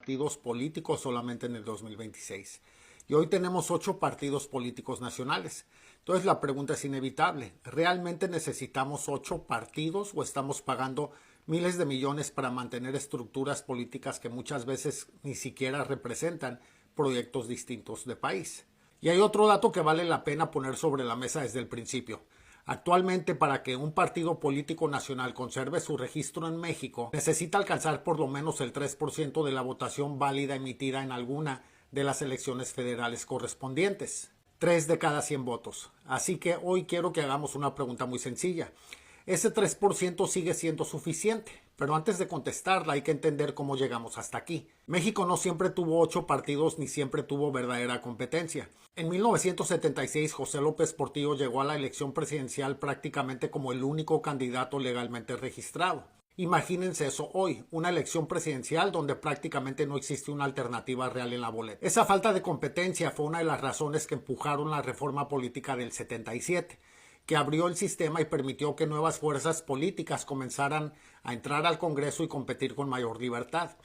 partidos políticos solamente en el 2026. Y hoy tenemos 8 partidos políticos nacionales. Entonces la pregunta es inevitable. ¿Realmente necesitamos 8 partidos o estamos pagando miles de millones para mantener estructuras políticas que muchas veces ni siquiera representan proyectos distintos de país? Y hay otro dato que vale la pena poner sobre la mesa desde el principio. Actualmente, para que un partido político nacional conserve su registro en México, necesita alcanzar por lo menos el 3% de la votación válida emitida en alguna de las elecciones federales correspondientes. 3 de cada 100 votos. Así que hoy quiero que hagamos una pregunta muy sencilla. Ese 3% sigue siendo suficiente, pero antes de contestarla hay que entender cómo llegamos hasta aquí. México no siempre tuvo 8 partidos ni siempre tuvo verdadera competencia. En 1976 José López Portillo llegó a la elección presidencial prácticamente como el único candidato legalmente registrado. Imagínense eso hoy, una elección presidencial donde prácticamente no existe una alternativa real en la boleta. Esa falta de competencia fue una de las razones que empujaron la reforma política del 77. Que abrió el sistema y permitió que nuevas fuerzas políticas comenzaran a entrar al Congreso y competir con mayor libertad.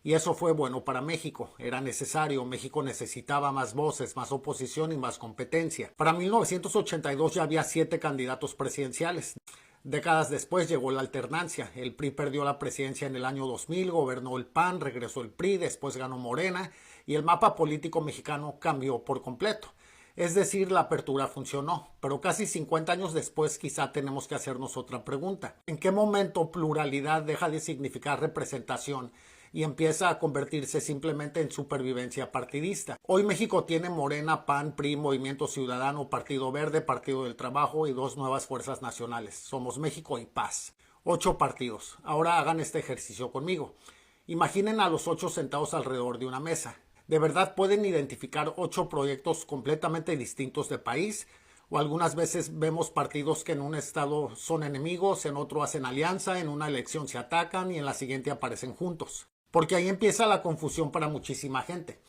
Y eso fue bueno para México, era necesario, México necesitaba más voces, más oposición y más competencia. Para 1982 ya había 7 candidatos presidenciales. Décadas después llegó la alternancia, el PRI perdió la presidencia en el año 2000, gobernó el PAN, regresó el PRI, después ganó Morena y el mapa político mexicano cambió por completo. Es decir, la apertura funcionó, pero casi 50 años después quizá tenemos que hacernos otra pregunta. ¿En qué momento pluralidad deja de significar representación y empieza a convertirse simplemente en supervivencia partidista? Hoy México tiene Morena, PAN, PRI, Movimiento Ciudadano, Partido Verde, Partido del Trabajo y 2 nuevas fuerzas nacionales. Somos México y Paz. 8 partidos. Ahora hagan este ejercicio conmigo. Imaginen a los 8 sentados alrededor de una mesa. ¿De verdad pueden identificar 8 proyectos completamente distintos de país? O algunas veces vemos partidos que en un estado son enemigos, en otro hacen alianza, en una elección se atacan y en la siguiente aparecen juntos. Porque ahí empieza la confusión para muchísima gente.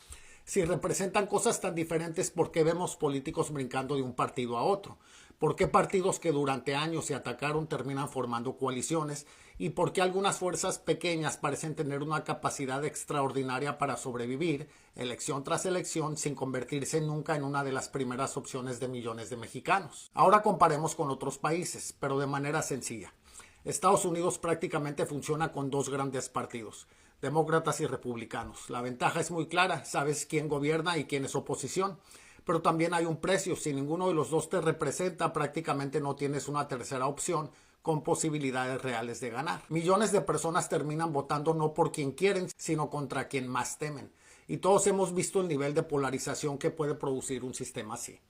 Si representan cosas tan diferentes, ¿por qué vemos políticos brincando de un partido a otro? ¿Por qué partidos que durante años se atacaron terminan formando coaliciones? ¿Y por qué algunas fuerzas pequeñas parecen tener una capacidad extraordinaria para sobrevivir, elección tras elección, sin convertirse nunca en una de las primeras opciones de millones de mexicanos? Ahora comparemos con otros países, pero de manera sencilla. Estados Unidos prácticamente funciona con 2 grandes partidos, demócratas y republicanos. La ventaja es muy clara, sabes quién gobierna y quién es oposición, pero también hay un precio. Si ninguno de los 2 te representa, prácticamente no tienes una tercera opción con posibilidades reales de ganar. Millones de personas terminan votando no por quien quieren, sino contra quien más temen. Y todos hemos visto el nivel de polarización que puede producir un sistema así.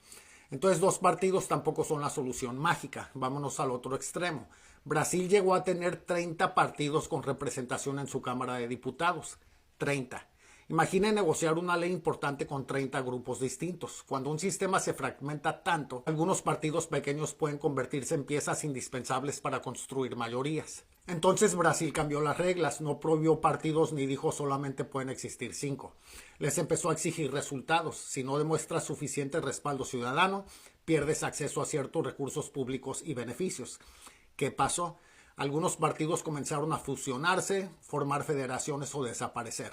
Entonces 2 partidos tampoco son la solución mágica. Vámonos al otro extremo. Brasil llegó a tener 30 partidos con representación en su Cámara de Diputados. 30. Imaginen negociar una ley importante con 30 grupos distintos. Cuando un sistema se fragmenta tanto, algunos partidos pequeños pueden convertirse en piezas indispensables para construir mayorías. Entonces Brasil cambió las reglas, no prohibió partidos ni dijo solamente pueden existir 5. Les empezó a exigir resultados. Si no demuestras suficiente respaldo ciudadano, pierdes acceso a ciertos recursos públicos y beneficios. ¿Qué pasó? Algunos partidos comenzaron a fusionarse, formar federaciones o desaparecer.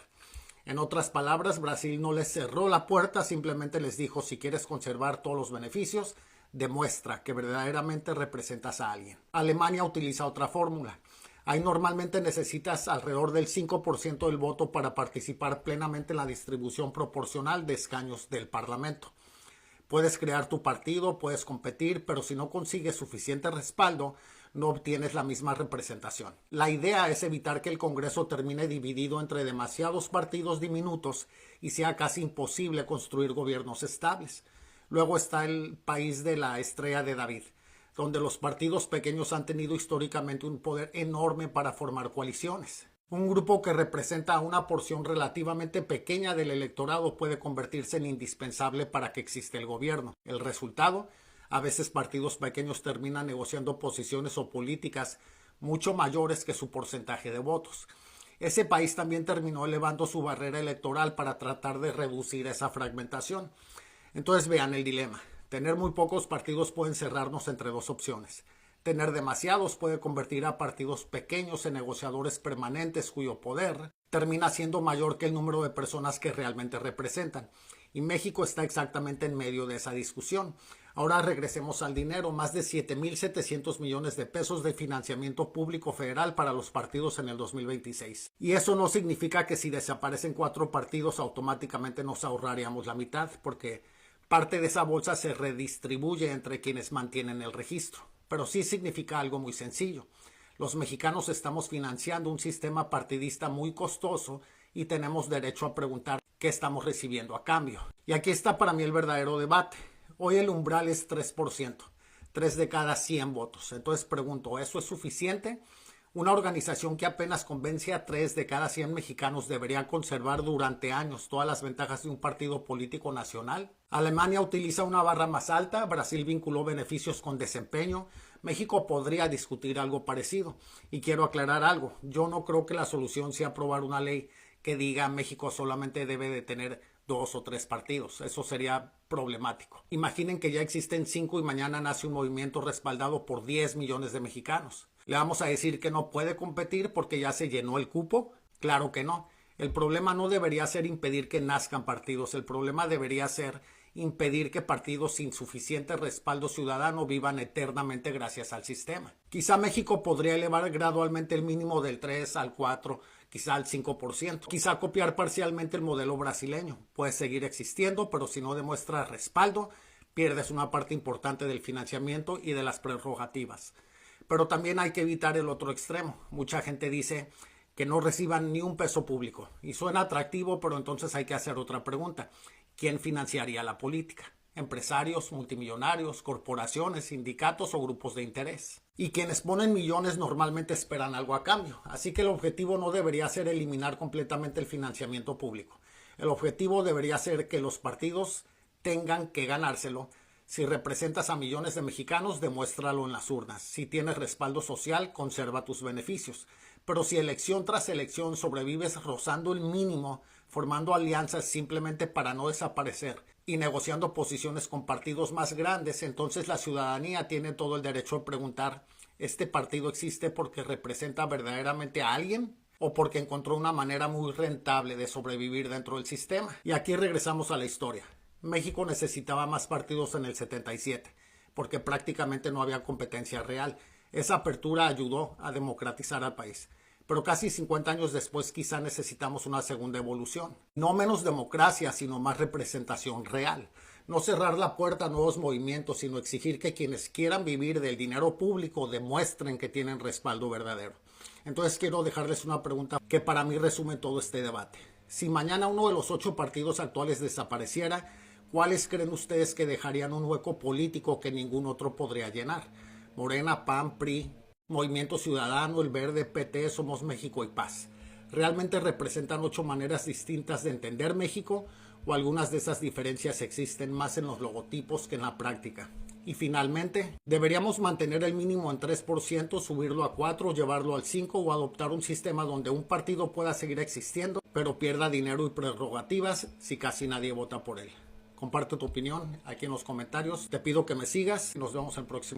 En otras palabras, Brasil no les cerró la puerta, simplemente les dijo: si quieres conservar todos los beneficios, demuestra que verdaderamente representas a alguien. Alemania utiliza otra fórmula. Ahí normalmente necesitas alrededor del 5% del voto para participar plenamente en la distribución proporcional de escaños del Parlamento. Puedes crear tu partido, puedes competir, pero si no consigues suficiente respaldo, no obtienes la misma representación. La idea es evitar que el Congreso termine dividido entre demasiados partidos diminutos y sea casi imposible construir gobiernos estables. Luego está el país de la estrella de David, donde los partidos pequeños han tenido históricamente un poder enorme para formar coaliciones. Un grupo que representa a una porción relativamente pequeña del electorado puede convertirse en indispensable para que exista el gobierno. El resultado: a veces partidos pequeños terminan negociando posiciones o políticas mucho mayores que su porcentaje de votos. Ese país también terminó elevando su barrera electoral para tratar de reducir esa fragmentación. Entonces vean el dilema. Tener muy pocos partidos pueden cerrarnos entre 2 opciones. Tener demasiados puede convertir a partidos pequeños en negociadores permanentes cuyo poder termina siendo mayor que el número de personas que realmente representan. Y México está exactamente en medio de esa discusión. Ahora regresemos al dinero, más de 7.700 millones de pesos de financiamiento público federal para los partidos en el 2026. Y eso no significa que si desaparecen 4 partidos automáticamente nos ahorraríamos la mitad, porque parte de esa bolsa se redistribuye entre quienes mantienen el registro. Pero sí significa algo muy sencillo. Los mexicanos estamos financiando un sistema partidista muy costoso y tenemos derecho a preguntar qué estamos recibiendo a cambio. Y aquí está para mí el verdadero debate. Hoy el umbral es 3%, 3 de cada 100 votos. Entonces pregunto, ¿eso es suficiente? Una organización que apenas convence a 3 de cada 100 mexicanos debería conservar durante años todas las ventajas de un partido político nacional. Alemania utiliza una barra más alta, Brasil vinculó beneficios con desempeño. México podría discutir algo parecido. Y quiero aclarar algo, yo no creo que la solución sea aprobar una ley que diga México solamente debe de tener 2 o 3 partidos. Eso sería problemático. Imaginen que ya existen 5 y mañana nace un movimiento respaldado por 10 millones de mexicanos. ¿Le vamos a decir que no puede competir porque ya se llenó el cupo? Claro que no. El problema no debería ser impedir que nazcan partidos. El problema debería ser impedir que partidos sin suficiente respaldo ciudadano vivan eternamente gracias al sistema. Quizá México podría elevar gradualmente el mínimo del 3 al 4, quizá al 5%. Quizá copiar parcialmente el modelo brasileño. Puede seguir existiendo, pero si no demuestra respaldo, pierdes una parte importante del financiamiento y de las prerrogativas. Pero también hay que evitar el otro extremo. Mucha gente dice que no reciban ni un peso público. Y suena atractivo, pero entonces hay que hacer otra pregunta. ¿Quién financiaría la política? Empresarios, multimillonarios, corporaciones, sindicatos o grupos de interés. Y quienes ponen millones normalmente esperan algo a cambio. Así que el objetivo no debería ser eliminar completamente el financiamiento público. El objetivo debería ser que los partidos tengan que ganárselo. Si representas a millones de mexicanos, demuéstralo en las urnas. Si tienes respaldo social, conserva tus beneficios. Pero si elección tras elección sobrevives rozando el mínimo, formando alianzas simplemente para no desaparecer y negociando posiciones con partidos más grandes, entonces la ciudadanía tiene todo el derecho a preguntar, ¿este partido existe porque representa verdaderamente a alguien? ¿O porque encontró una manera muy rentable de sobrevivir dentro del sistema? Y aquí regresamos a la historia. México necesitaba más partidos en el 77, porque prácticamente no había competencia real. Esa apertura ayudó a democratizar al país. Pero casi 50 años después quizá necesitamos una segunda evolución. No menos democracia, sino más representación real. No cerrar la puerta a nuevos movimientos, sino exigir que quienes quieran vivir del dinero público demuestren que tienen respaldo verdadero. Entonces quiero dejarles una pregunta que para mí resume todo este debate. Si mañana uno de los 8 partidos actuales desapareciera, ¿cuáles creen ustedes que dejarían un hueco político que ningún otro podría llenar? Morena, PAN, PRI, Movimiento Ciudadano, El Verde, PT, Somos México y Paz. ¿Realmente representan 8 maneras distintas de entender México? ¿O algunas de esas diferencias existen más en los logotipos que en la práctica? Y finalmente, ¿deberíamos mantener el mínimo en 3%, subirlo a 4%, llevarlo al 5% o adoptar un sistema donde un partido pueda seguir existiendo, pero pierda dinero y prerrogativas si casi nadie vota por él? Comparte tu opinión aquí en los comentarios. Te pido que me sigas y nos vemos en el próximo.